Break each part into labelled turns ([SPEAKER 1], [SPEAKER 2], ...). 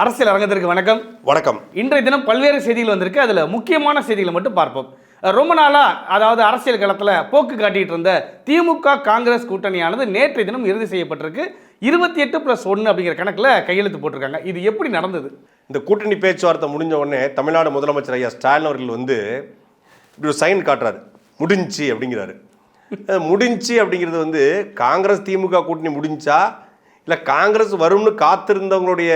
[SPEAKER 1] அரசியல் அரங்கத்திற்கு வணக்கம்.
[SPEAKER 2] வணக்கம்.
[SPEAKER 1] இன்றைய தினம் பல்வேறு செய்திகள் வந்திருக்கு. அதில் முக்கியமான செய்திகளை மட்டும் பார்ப்போம். ரொம்ப நாளாக அதாவது அரசியல் களத்தில் போக்கு காட்டிட்டு இருந்த திமுக காங்கிரஸ் கூட்டணியானது நேற்றைய தினம் இறுதி செய்யப்பட்டிருக்கு. 28+1 அப்படிங்கிற கணக்கில் கையெழுத்து போட்டிருக்காங்க. இது எப்படி நடந்தது?
[SPEAKER 2] இந்த கூட்டணி பேச்சுவார்த்தை முடிஞ்ச உடனே தமிழ்நாடு முதலமைச்சர் ஐயா ஸ்டாலின் அவர்கள் வந்து இப்படி ஒரு சைன் காட்டுறாரு, முடிஞ்சு அப்படிங்கிறாரு. முடிஞ்சு அப்படிங்கிறது வந்து காங்கிரஸ் திமுக கூட்டணி முடிஞ்சா இல்லை காங்கிரஸ் வரும்னு காத்திருந்தவங்களுடைய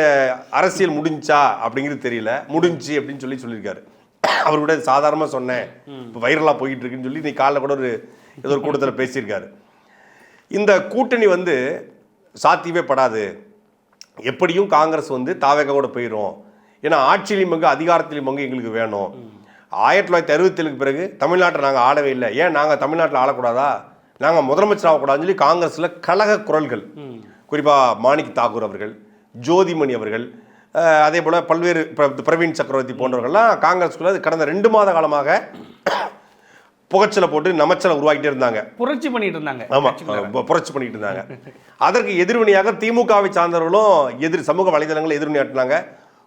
[SPEAKER 2] அரசியல் முடிஞ்சா அப்படிங்கிறது தெரியல. முடிஞ்சு அப்படின்னு சொல்லியிருக்காரு. அவர் கூட சாதாரணமாக சொன்னேன், இப்போ வைரலாக போயிட்டு இருக்குன்னு சொல்லி நீ காலைல கூட ஏதோ ஒரு கூட்டத்தில் பேசியிருக்காரு. இந்த கூட்டணி வந்து சாத்தியவே படாது, எப்படியும் காங்கிரஸ் வந்து தாவேக கூட போயிடும், ஏன்னா ஆட்சியிலையும் பங்கு அதிகாரத்திலையும் பங்கு எங்களுக்கு வேணும். 1967க்கு பிறகு தமிழ்நாட்டை நாங்கள் ஆளவே இல்லை, ஏன் நாங்கள் தமிழ்நாட்டில் ஆளக்கூடாதா, நாங்கள் முதலமைச்சர் ஆகக்கூடாதுன்னு சொல்லி காங்கிரஸில் கழக குரல்கள், குறிப்பாக மாணிக் தாக்கூர் அவர்கள், ஜோதிமணி அவர்கள், அதே போல் பல்வேறு பிரவீன் சக்கரவர்த்தி போன்றவர்கள்லாம் காங்கிரஸ்குள்ள கடந்த 2 மாத காலமாக புகைச்சலை போட்டு நமச்சலை உருவாக்கிட்டே இருந்தாங்க,
[SPEAKER 1] புரட்சி பண்ணிட்டு இருந்தாங்க.
[SPEAKER 2] ஆமாம், புரட்சி பண்ணிட்டு இருந்தாங்க. அதற்கு எதிர்வினையாக திமுகவை சார்ந்தவர்களும் சமூக வலைதளங்களில் எதிர்வினையாட்டினாங்க.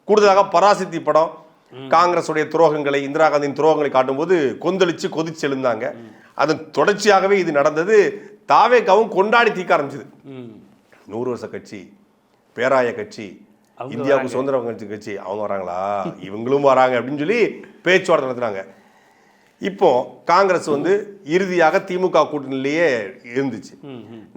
[SPEAKER 2] கூடுதலாக பராசக்தி படம் காங்கிரஸுடைய துரோகங்களை, இந்திரா காந்தியின் துரோகங்களை காட்டும்போது கொதிச்சு எழுந்தாங்க. அதன் தொடர்ச்சியாகவே இது நடந்தது. தாவேகாவும் கொண்டாடி தீக்க ஆரம்பிச்சது. 100 வருஷ கட்சி, பேராய கட்சி, இந்தியாவுக்கு சுதந்திரம் கட்சி, அவங்க வராங்களா, இவங்களும் வராங்க அப்படின்னு சொல்லி பேச்சுவார்த்தை நடத்துனாங்க. இப்போ காங்கிரஸ் வந்து இறுதியாக திமுக கூட்டணியிலேயே இருந்துச்சு.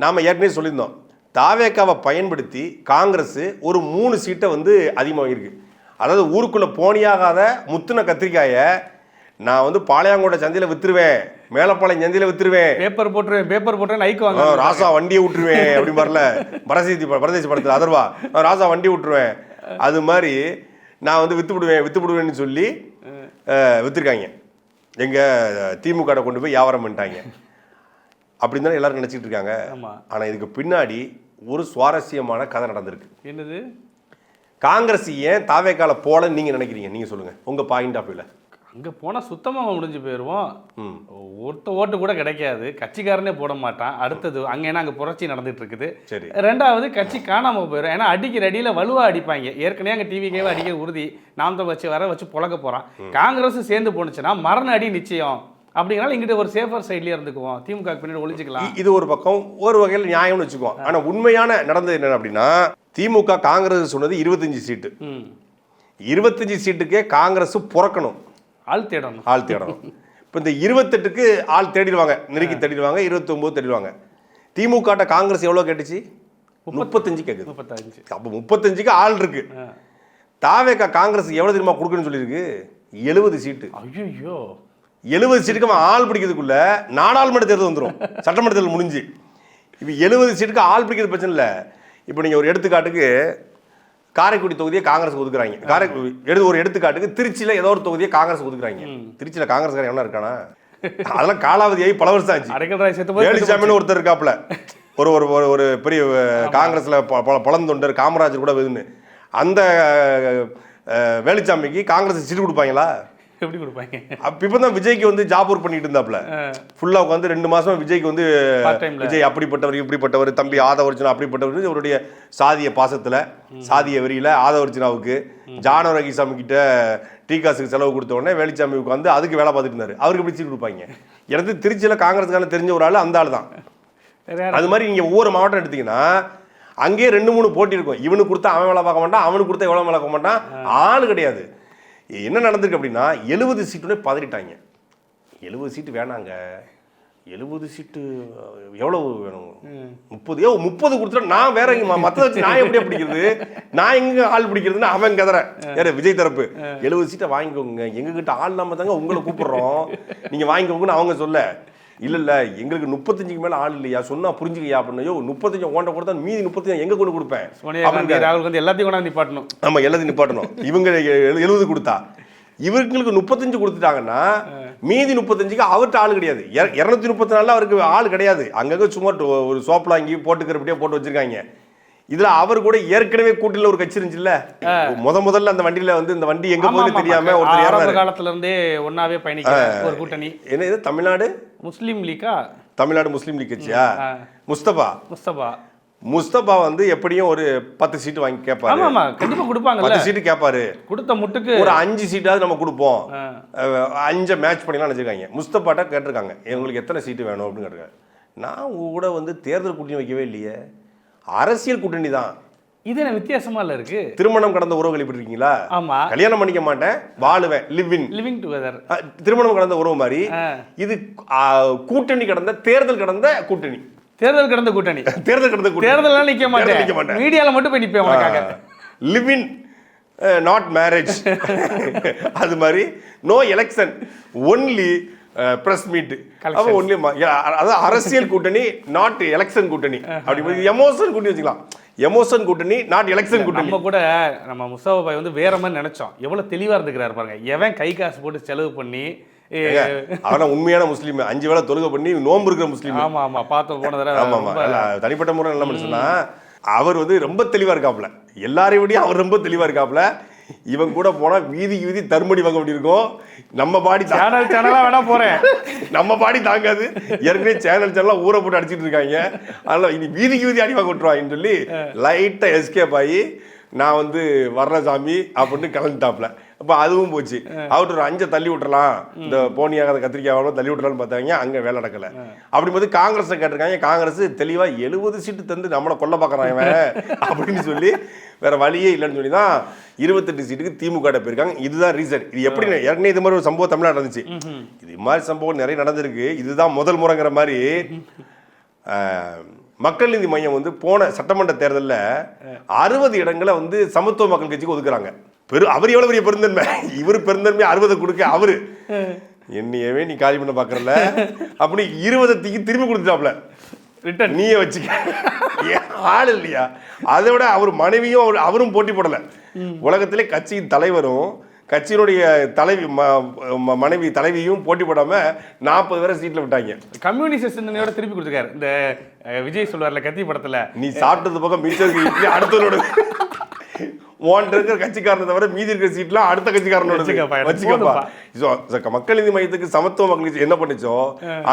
[SPEAKER 2] நாம ஏற்கனவே சொல்லியிருந்தோம், தாவேகாவை பயன்படுத்தி காங்கிரஸ் ஒரு 3 சீட்டை வந்து அதிகமாக இருக்கு. அதாவது ஊருக்குள்ள போனியாகாத முத்துன கத்திரிக்காயை நான் வந்து பாளையங்கோட்டை சந்தையில் வித்துருவேன், மேலப்பாளையம் சந்தையில் வித்துருவேன்,
[SPEAKER 1] பேப்பர் போட்டுருவேன் ஐக்குவாங்க,
[SPEAKER 2] ராசா வண்டியை விட்டுருவேன் அப்படி வரல பரதேசி படத்தில் அதர்வா ராசா வண்டி விட்டுருவேன், அது மாதிரி நான் வந்து வித்துவிடுவேன்னு சொல்லி வித்துருக்காங்க. எங்க திமுக கொண்டு போய் வியாபாரம் பண்ணிட்டாங்க அப்படின்னு தான் எல்லாரும் நினைச்சிட்டு இருக்காங்க. ஆனா இதுக்கு பின்னாடி ஒரு சுவாரஸ்யமான கதை நடந்திருக்கு.
[SPEAKER 1] என்னது?
[SPEAKER 2] காங்கிரஸ் ஏன் தாவேகால போலன்னு நீங்க நினைக்கிறீங்க? நீங்க சொல்லுங்க உங்க பாயிண்ட் ஆஃப் வியூல.
[SPEAKER 1] அங்கே போனால் சுத்தமாக முடிஞ்சு போயிடுவோம், ஓட்டு கூட கிடைக்காது, கட்சிக்காரனே போட மாட்டான். அடுத்தது அங்கே ஏன்னா அங்கே புரட்சி நடந்துட்டு இருக்குது.
[SPEAKER 2] சரி,
[SPEAKER 1] 2வது கட்சி காணாமல் போயிடும். ஏன்னா அடிக்கிற அடியில் வலுவாக அடிப்பாங்க. ஏற்கனவே அங்கே டிவிக்கே அடிக்கிற உறுதி, நாம் தான் வச்சு புழக்க போகிறான். காங்கிரஸ் சேர்ந்து போனுச்சுன்னா மரண அடி நிச்சயம். அப்படிங்கிறனால இங்கிட்ட ஒரு சேஃபர் சைட்லேயே இருந்துக்குவோம், திமுக பின்னாடி ஒழிஞ்சிக்கலாம். இது
[SPEAKER 2] ஒரு பக்கம், ஒரு வகையில் நியாயம்னு வச்சுக்குவோம். ஆனால் உண்மையான நடந்தது என்ன அப்படின்னா, திமுக காங்கிரஸ் சொன்னது 25 சீட்டு. 25 சீட்டுக்கே காங்கிரஸ் புறக்கணும், ஆள் தேடணும். இப்போ இந்த 28க்கு ஆள் தேடிடுவாங்க, நெருக்கி தேடிடுவாங்க, 29 தேடிடுவாங்க. திமுக காங்கிரஸ் எவ்வளோ கேட்டுச்சு? 35 கேட்குது. 35. அப்போ 35க்கு ஆள் இருக்கு. தாவேகா காங்கிரஸ் எவ்வளோ தெரியுமா கொடுக்கணும்னு சொல்லியிருக்கு? 70 சீட்டு.
[SPEAKER 1] ஐயோ,
[SPEAKER 2] 70 சீட்டுக்கு அவன் ஆள் பிடிக்கிறதுக்குள்ள நாடாளுமன்ற தேர்தல் வந்துடும், சட்டமன்ற தேர்தல் முடிஞ்சு. இப்போ 70 சீட்டுக்கு ஆள் பிடிக்கிறது பிரச்சனை இல்லை. இப்போ நீங்கள் ஒரு எடுத்துக்காட்டுக்கு காரைக்குடி தொகுதியை காங்கிரஸ் ஒதுக்குறாங்க. ஒரு எடுத்துக்காட்டுக்கு திருச்சியில் ஏதோ ஒரு தொகுதியை காங்கிரஸ் ஒதுக்குறாங்க. திருச்சியில் காங்கிரஸ்காரன் எவ்வளோ இருக்கானா? அதெல்லாம் காலாவதியாகி பல வருஷம் ஆச்சு. வேலுச்சாமின்னு ஒருத்தர் இருக்காப்புல, ஒரு பெரிய காங்கிரஸ்ல பழந்தொண்டர், காமராஜர் கூட வெதுன்னு. அந்த வேலுச்சாமிக்கு காங்கிரஸ் சீட்டு கொடுப்பாங்களா?
[SPEAKER 1] எப்படி கொடுப்பாங்க?
[SPEAKER 2] இப்போ தான் விஜய்க்கு வந்து ஜாப் ஒர்க் பண்ணிட்டு இருந்தாப்புல, ஃபுல்லாக உட்காந்து 2 மாசம் விஜய்க்கு வந்து விஜய் அப்படிப்பட்டவர் இப்படிப்பட்டவர், தம்பி ஆதவர்ஜுனா அப்படிப்பட்டவர், அவருடைய சாதிய பாசத்தில் சாதிய வெறியில் ஆதவர்ஜுனாவுக்கு ஜானவர் ரகிசாமி கிட்ட டீ காசுக்கு செலவு கொடுத்த உடனே வேலுச்சாமி உட்காந்து அதுக்கு வேலை பார்த்துட்டு இருந்தாரு. அவருக்கு எப்படி சீட் கொடுப்பாங்க? எனக்கு திருச்சியில் காங்கிரஸ்கான தெரிஞ்ச ஒரு ஆள், அந்த ஆள் தான். அது மாதிரி நீங்கள் ஒவ்வொரு மாவட்டம் எடுத்தீங்கன்னா அங்கேயே 2-3 போட்டி இருக்கும். இவனுக்கு கொடுத்தா அவன் வேலை பார்க்க மாட்டான், அவனுக்கு கொடுத்தா எவ்வளோ வேலை பார்க்க மாட்டான், ஆள் கிடையாது. என்ன நடந்திருக்கு அப்படின்னா 70 சீட்டுனே பதறிட்டாங்க. 70 சீட்டு வேணாங்க, 70 சீட்டு எவ்வளவு வேணும்? 30 கொடுத்துட்டா நான் வேற மற்ற வச்சு நான் எப்படியா பிடிக்கிறது, நான் எங்க ஆள் பிடிக்கிறதுன்னு அவன் கதற. வேற விஜய் தரப்பு 70 சீட்டை வாங்கிக்கோங்க, எங்ககிட்ட ஆள் இல்லாம தாங்க உங்களை கூப்பிடுறோம், நீங்க வாங்கிக்கோங்கன்னு அவங்க சொல்ல. இல்ல எங்களுக்கு 35க்கு மேல ஆள் இல்லையா, சொன்னா புரிஞ்சுக்கையா அப்படின்னு. 35 ஓண்ட கொடுத்தா மீதி 35 எங்க கொண்டு கொடுப்பேன்?
[SPEAKER 1] எல்லாத்தையும் கொண்டாந்து நிப்பாட்டணும்.
[SPEAKER 2] ஆமா, எல்லாத்தையும் நிப்பாட்டணும். இவங்க 70 கொடுத்தா இவங்களுக்கு 35 கொடுத்துட்டாங்கன்னா மீதி 35க்கு அவர்கிட்ட ஆள் கிடையாது. 234 அவருக்கு ஆள் கிடையாது. அங்கங்க சும்மா ஒரு சோப்பலா அங்கேயே போட்டுக்கிறப்படியே போட்டு வச்சிருக்காங்க. இதுல அவர் கூட ஏற்கனவே கூட்டில ஒரு கட்சி இருந்துச்சுல்ல, முதல்ல அந்த வண்டியில வந்து இந்த வண்டி எங்க போகுது தெரியாம ஒருத்தர்
[SPEAKER 1] ஆரம்ப காலத்துல இருந்தே ஒன்னாவே பயணிக்கிற ஒரு கூட்டணி.
[SPEAKER 2] என்ன இது? தமிழ்நாடு
[SPEAKER 1] முஸ்லீம் லீக்கா?
[SPEAKER 2] தமிழ்நாடு முஸ்லீம் லீக் கட்சியா? முஸ்தபா முஸ்தபா வந்து எப்படியும் ஒரு 10 சீட்டு வாங்கி கேட்பாரு.
[SPEAKER 1] ஆமா கண்டிப்பா கொடுப்பாங்க.
[SPEAKER 2] 10 சீட்டு கேட்பாரு.
[SPEAKER 1] கொடுத்த முட்டுக்கு
[SPEAKER 2] ஒரு 5 சீட்டாவது நம்ம கொடுப்போம், 5 மேட்ச் பண்ணிலாம் நினைச்சிருக்காங்க. முஸ்தபாட்ட கேட்டிருக்காங்க எங்களுக்கு எத்தனை சீட்டு வேணும் அப்படின்னு கேட்டிருக்காங்க. நான் கூட வந்து தேர்தல் கூட்டணி வைக்கவே இல்லையே, அரசியல் கூட்டணி தான்.
[SPEAKER 1] இது என்ன வித்தியாசமா இல்ல இருக்கு?
[SPEAKER 2] திருமணம் கடந்த உறவு கழிப்பிருக்கீங்களா?
[SPEAKER 1] ஆமா.
[SPEAKER 2] கல்யாணம் பண்ணிக்க மாட்டேன், வாழுவேன், லிவிங்
[SPEAKER 1] டுகெதர்.
[SPEAKER 2] திருமணம் கடந்த உறவு மாதிரி இது. கூட்டணி கடந்த தேர்தல் கடந்த கூட்டணி.
[SPEAKER 1] தேர்தல் கடந்த கூட்டணி. தேர்தல் நிக்க மாட்டேன், மீடியால மட்டும் போய் நிப்பேன் உனக்காக.
[SPEAKER 2] Living not marriage. அது மாதிரி no election, only press meet. Only அதாவது அரசியல் கூட்டணி, நாட் எலெக்ஷன் கூட்டணி. அப்படி எமோஷன் கூட்டணி வச்சுக்கலாம். எமோஷன் கூட்டணி, நாட் எலெக்ஷன் கூட்டணி.
[SPEAKER 1] நம்ம கூட நம்ம முஸ்தபா பாய் வந்து வேற மாதிரி நினைச்சோம். எவ்வளவு தெளிவா இருந்துக்கிறாரு பாருங்க. எவன் கை காசு போட்டு செலவு பண்ணி
[SPEAKER 2] அவன உண்மையான முஸ்லீம், 5 வேளை தொழுகை பண்ணி நோன்பு இருக்கிற முஸ்லீம்.
[SPEAKER 1] ஆமா பார்த்தோம் போன தடவை.
[SPEAKER 2] ஆமா தனிப்பட்ட முறை என்ன சொன்னா, அவர் வந்து ரொம்ப தெளிவா இருக்காப்ல, எல்லாரையும் விட அவர் ரொம்ப தெளிவா இருக்காப்ல. இவன் கூட போனா வீதி தர்மடி வாங்க வேண்டி இருக்கும். நம்ம பாடி
[SPEAKER 1] சேனலா வேணா போறேன்,
[SPEAKER 2] நம்ம பாடி தாங்காது. ஏற்கனவே சேனலா ஊற போட்டு அடிச்சிட்டு இருக்காங்க. அதனால இனி வீதி அடி வாங்க விட்டுருவாங்கன்னு சொல்லி லைட்டா எஸ்கேப் ஆகி நான் வந்து வர்ற சாமி அப்படின்னு கிளம்பிட்டாப்ல. அப்போ அதுவும் போச்சு. அவர்கிட்ட ஒரு 5 தள்ளி விட்டுறலாம், இந்த போனியாகாத கத்திரிக்காய் தள்ளி விட்டுறலாம்னு பார்த்தாங்க. அங்கே வேலை நடக்கல. அப்படிங்கும்போது காங்கிரஸை கேட்டிருக்காங்க. காங்கிரஸ் தெளிவா 70 சீட்டு தந்து நம்மளை கொல்ல பார்க்குறான் இவன் அப்படின்னு சொல்லி வேற வழியே இல்லைன்னு சொல்லி தான் 28 சீட்டுக்கு திமுக போயிருக்காங்க. இதுதான் ரீசன். இது எப்படி ஏற்கனவே இது மாதிரி ஒரு சம்பவம் தமிழ்நாடு நடந்துச்சு. இது மாதிரி சம்பவம் நிறைய நடந்திருக்கு. இதுதான் முதல் முறைங்கிற மாதிரி. மக்கள் நீதி மையம் வந்து போன சட்டமன்ற தேர்தலில் 60 இடங்களை வந்து சமத்துவ மக்கள் கட்சிக்கு ஒதுக்குறாங்க. அவர் எவ்வளவு பெரிய பெருந்தன்மை, இவர் பெருந்தன்மை 60 கொடுக்க அவரு என்னையவே நீ காலி பண்ண பாக்குறல அப்படி 20 திரும்பி கொடுத்துட்டாப்ல. ரிட்டர்ன் நீயே வச்சுக்க, ஆள் இல்லையா? அதை விட அவர் மனைவியும் அவரும் போட்டி போடல. உலகத்திலே கட்சியின் தலைவரும் கட்சியினுடைய தலைவி மனைவி தலைவியும் போட்டி போடாம 40 பேரை சீட்ல விட்டாங்க.
[SPEAKER 1] கம்யூனிஸ்ட் சிந்தனையோட திருப்பி கொடுத்துருக்காரு. இந்த விஜய் சொல்வார்ல கத்தி படத்துல,
[SPEAKER 2] நீ சாப்பிட்டது பக்கம் மிச்சருக்கு இட்லி அடுத்தவரோட ஓன் இருக்கிற கட்சிக்காரனை தவிர மீதி இருக்கிற சீட்லாம் அடுத்த கட்சிக்காரனோட வச்சுக்கப்பா. மக்கள் நீதி மையத்துக்கு சமத்துவ மக்கள் என்ன பண்ணிச்சோ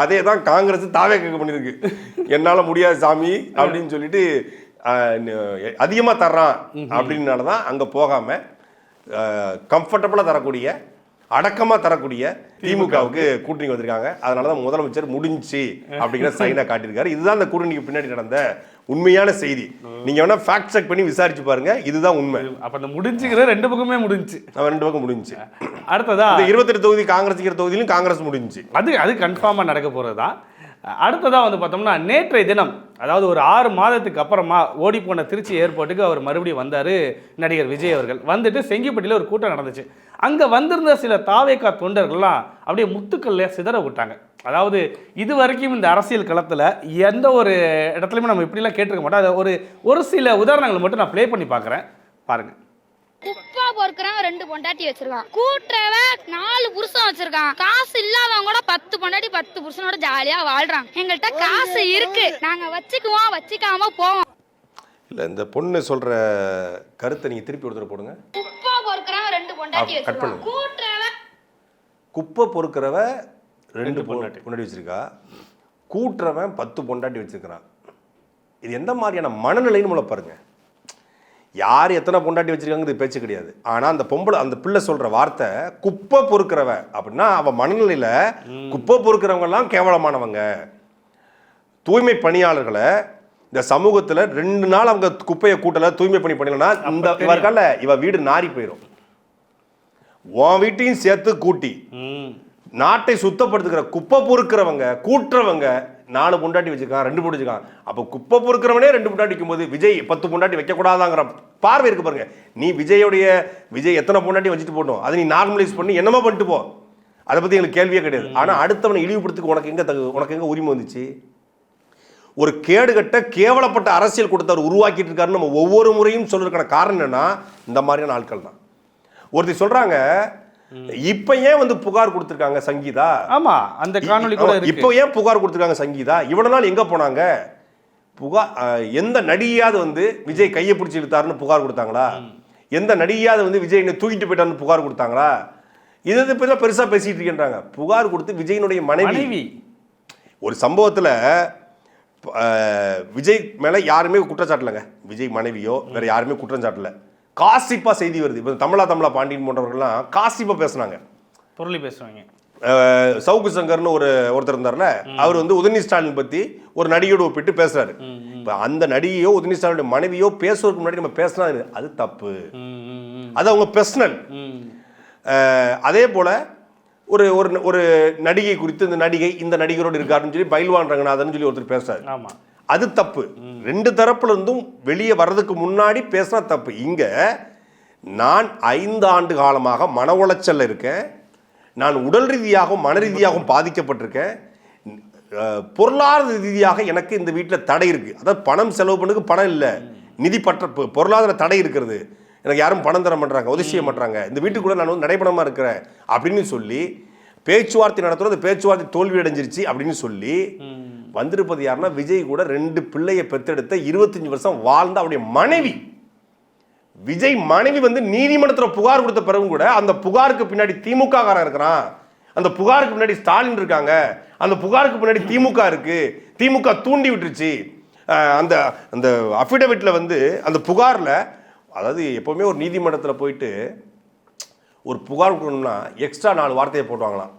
[SPEAKER 2] அதே தான் காங்கிரஸ் தாவே கேட்க பண்ணிருக்கு. என்னால முடியாது சாமி அப்படின்னு சொல்லிட்டு அதிகமா தர்றான் அப்படின்னாலதான் அங்க போகாம கம்ஃபர்டபுளா தரக்கூடிய, அடக்கமா தரக்கூடிய திமுகவுக்கு கூட்டணி வந்திருக்காங்க. அதனாலதான் முதலமைச்சர் முடிஞ்சு அப்படிங்கிற சைனை காட்டியிருக்காரு. இதுதான் அந்த கூட்டணிக்கு பின்னாடி நடந்த உண்மையான செய்தி. நீங்க வேணா ஃபேக்ட் செக் பண்ணி விசாரிச்சு பாருங்க. இதுதான் உண்மை.
[SPEAKER 1] அப்ப அந்த முடிஞ்சுக்கிற 2 பக்கமே முடிஞ்சு,
[SPEAKER 2] 2 பக்கம் முடிஞ்சு.
[SPEAKER 1] அடுத்ததா
[SPEAKER 2] 28 தொகுதி காங்கிரஸ் தொகுதியிலும் காங்கிரஸ் முடிஞ்சு.
[SPEAKER 1] அது கன்ஃபார்மா நடக்க போறதுதான். அடுத்ததா வந்து பார்த்தோம்னா நேற்றைய தினம், அதாவது ஒரு 6 மாதத்துக்கு அப்புறமா ஓடி போன திருச்சி ஏர்போர்ட்டுக்கு அவர் மறுபடியும் வந்தார் நடிகர் விஜய் அவர்கள். வந்துட்டு செங்கிப்பட்டியில் ஒரு கூட்டம் நடந்துச்சு. அங்கே வந்திருந்த சில தாவேகா தொண்டர்கள்லாம் அப்படியே முத்துக்கல்ல சிதற விட்டாங்க. அதாவது இது வரைக்கும் இந்த அரசியல் களத்தில் எந்த ஒரு இடத்துலையுமே நம்ம இப்படிலாம் கேட்டிருக்க மாட்டோம். அதை ஒரு சில உதாரணங்கள் மட்டும் நான் ப்ளே பண்ணி பார்க்குறேன், பாருங்கள்.
[SPEAKER 3] குப்பா பொறுக்கிறவன் 2 பொண்டாட்டி வச்சிருக்கான், கூட்டுறவன் 4 புருஷன் வச்சிருக்கான், காசு இல்லாதவங்க கூட 10 பொண்டாட்டி 10 புருஷனோட ஜாலியா வாழ்றான். எங்கள்கிட்ட காசு இருக்கு, நாங்க வச்சுக்குவோம், வச்சுக்காம போவோம்.
[SPEAKER 2] இல்ல இந்த பொண்ணு சொல்ற கருத்தை நீங்க திருப்பி ஒருத்தர போடுங்க.
[SPEAKER 3] குப்பா பொறுக்கிறவன் 2 பொண்டாட்டி வச்சிருக்கான், கூட்டுறவன்
[SPEAKER 2] குப்பை பொறுக்கிறவ 2 பொண்டாட்டி வச்சிருக்கா, கூட்டுறவன் 10 பொண்டாட்டி வச்சிருக்கிறான். இது எந்த மாதிரியான மனநிலைன்னு மூலம் பாருங்க. யார் எத்தனை பொண்டாட்டி வச்சிருக்காங்கிறது பேச்சு கிடையாது. ஆனால் அந்த பொம்பளை அந்த பிள்ளை சொல்ற வார்த்தை குப்பை பொறுக்கிறவ அப்படின்னா அவன் மனநிலையில குப்பை பொறுக்கிறவங்கெல்லாம் கேவலமானவங்க. தூய்மை பணியாளர்களை இந்த சமூகத்தில் 2 நாள் அவங்க குப்பையை கூட்டல, தூய்மை பணி பண்ணலன்னா இந்த இவர்கள இவ வீடு நாரி போயிடும். உன் வீட்டையும் சேர்த்து கூட்டி நாட்டை சுத்தப்படுத்துகிற குப்பை பொறுக்கிறவங்க கூட்டுறவங்க 4 பொண்டாட்டி வச்சிருக்கான், 2 பொண்டாட்டி வச்சிருக்கான். அப்போ குப்பை பொறுக்கிறவனே 2 பொண்டாட்டி வைக்கும் போது விஜய் 10 பொண்டாட்டி வைக்கக்கூடாதாங்கிற பார்வை இருக்கு பாருங்க. நீ விஜய் எத்தனை பொண்டாட்டி வச்சுட்டு போட்டோம், அதை நீ நார்மலைஸ் பண்ணி என்னமா பண்ணிட்டு போ, அதை பத்தி எங்களுக்கு கேள்வியே கிடையாது. ஆனா அடுத்தவனை இழிவுபடுத்துக்கு உனக்கு எங்க உரிமை வந்துச்சு? ஒரு கேடுகட்ட கேவலப்பட்ட அரசியல் கூட்டத்தை உருவாக்கிட்டு இருக்காருன்னு நம்ம ஒவ்வொரு முறையும் சொல்றதுக்கான காரணம் என்னன்னா இந்த மாதிரியான ஆட்கள் தான். ஒருத்தி சொல்றாங்க, இப்ப ஏன் வந்து புகார் கொடுத்திருக்காங்க சங்கீதா?
[SPEAKER 1] ஆமா, அந்த காணொளி கூட இருக்கு.
[SPEAKER 2] இப்ப ஏன் புகார் கொடுத்திருக்காங்க சங்கீதா? இவ்வளவு நாள் எங்க போனாங்க? புகார் எந்த நடிகையாவது வந்து விஜய் கையை பிடிச்சி இழுத்தாருன்னு புகார் கொடுத்தாங்களா? எந்த நடிகையாவது வந்து விஜய் தூக்கிட்டு போயிட்டாருன்னு புகார் கொடுத்தாங்களா? இதை பத்தி பெருசா பேசிட்டு இருக்கின்றாங்க. புகார் கொடுத்து விஜயினுடைய மனைவி ஒரு சம்பவத்துல விஜய் மேலே யாருமே குற்றச்சாட்டலைங்க. விஜய் மனைவியோ வேற யாருமே குற்றம் சாட்டல. காசிப்பா செய்தி வருது. இப்போ தமிழா பாண்டியன் போன்றவர்கள்லாம் காசிப்பா பேசுனாங்க,
[SPEAKER 1] பொருளி பேசுவாங்க.
[SPEAKER 2] சவுக்கு சங்கர்னு ஒருத்தர் இருந்தார்ல, அவர் வந்து உதயநிதி ஸ்டாலின் பத்தி ஒரு நடிகையோடு ஒப்பிட்டு பேசுறாரு. இப்போ அந்த நடிகையோ உதயநிதி ஸ்டாலினுடைய மனைவியோ பேசுவதற்கு முன்னாடி நம்ம பேசினா அது தப்பு, அது அவங்க பர்சனல். அதே போல ஒரு ஒரு நடிகை குறித்து இந்த நடிகரோடு இருக்காருன்னு சொல்லி பைல்வான் ரங்கநாதன் சொல்லி ஒருத்தர் பேசுறாரு, அது தப்பு. ரெண்டு தரப்புல இருந்தும் வெளியே வர்றதுக்கு முன்னாடி பேசினா தப்பு. இங்க நான் 5 ஆண்டு காலமாக மன உளைச்சல்ல இருக்கேன், நான் உடல் ரீதியாகவும் மன ரீதியாகவும் பாதிக்கப்பட்டிருக்கேன், பொருளாதார ரீதியாக எனக்கு இந்த வீட்டில் தடை இருக்கு. அதாவது பணம் செலவு பண்ணுக்கு பணம் இல்லை, நிதி பொருளாதார தடை இருக்கிறது, எனக்கு யாரும் பணம் தர மாட்டாங்க, உதவி செய்ய மாட்டாங்க, இந்த வீட்டுக்குள்ள நான் வந்து நடைபெறமா இருக்கிறேன் அப்படின்னு சொல்லி பேச்சுவார்த்தை நடத்துறோம். அந்த பேச்சுவார்த்தை தோல்வி அடைஞ்சிருச்சு அப்படின்னு சொல்லி வந்திருப்பது யாருன்னா விஜய் கூட 2 பிள்ளையை பெற்றெடுத்த 25 வருஷம் வாழ்ந்த அவருடைய மனைவி. விஜய் மனைவி வந்து நீதிமன்றத்தில் புகார் கொடுத்த பிறகும் கூட அந்த புகாருக்கு பின்னாடி திமுக காரன் இருக்கிறான், அந்த புகாருக்கு பின்னாடி ஸ்டாலின் இருக்காங்க, அந்த புகாருக்கு பின்னாடி திமுக இருக்கு, திமுக தூண்டி விட்டுருச்சு. அந்த அந்த அஃபிடவிட்ல வந்து அந்த புகாரில், அதாவது எப்பவுமே ஒரு நீதிமன்றத்தில் போயிட்டு ஒரு புகார் கொடுக்கணும்னா எக்ஸ்ட்ரா 4 வார்த்தையை போட்டுவாங்களாம்.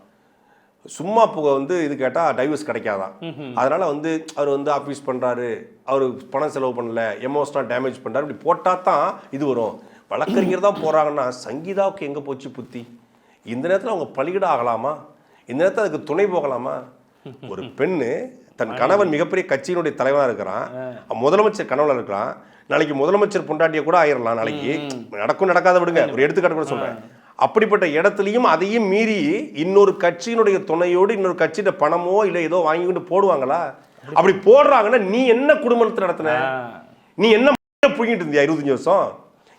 [SPEAKER 2] சும்மா வந்து இது கேட்டால் டைவர்ஸ் கிடைக்காதான். அதனால வந்து அவர் வந்து ஆஃபீஸ் பண்ணுறாரு, அவர் பணம் செலவு பண்ணல, எமோஷனல் டேமேஜ் பண்ணுறாரு, இப்படி போட்டால் தான் இது வரும். வழக்கறிஞர் தான் போகிறாங்கன்னா சங்கீதாவுக்கு எங்கே போச்சு புத்தி? இந்த நேரத்தில் அவங்க பலியிட ஆகலாமா? இந்த நேரத்தில் அதுக்கு துணை போகலாமா? ஒரு பெண்ணு தன் கணவன் மிகப்பெரிய கட்சியினுடைய தலைவனாக இருக்கிறான், முதலமைச்சர் கனவுல இருக்கிறான், நாளைக்கு முதலமைச்சர் பொண்டாட்டியை கூட ஆயிடலாம், நாளைக்கு நடக்காத விடுங்க, ஒரு எடுத்துக்காட்டு கூட சொல்கிறேன். அப்படிப்பட்ட இடத்துலையும் அதையும் மீறி இன்னொரு கட்சியினுடைய துணையோடு இன்னொரு கட்சியிட பணமோ இல்லை ஏதோ வாங்கிக்கிட்டு போடுவாங்களா? அப்படி போடுறாங்கன்னா நீ என்ன குடும்பத்தை நடத்தின? நீ என்ன புரிஞ்சிட்டு இருந்தியா 25 வருஷம்?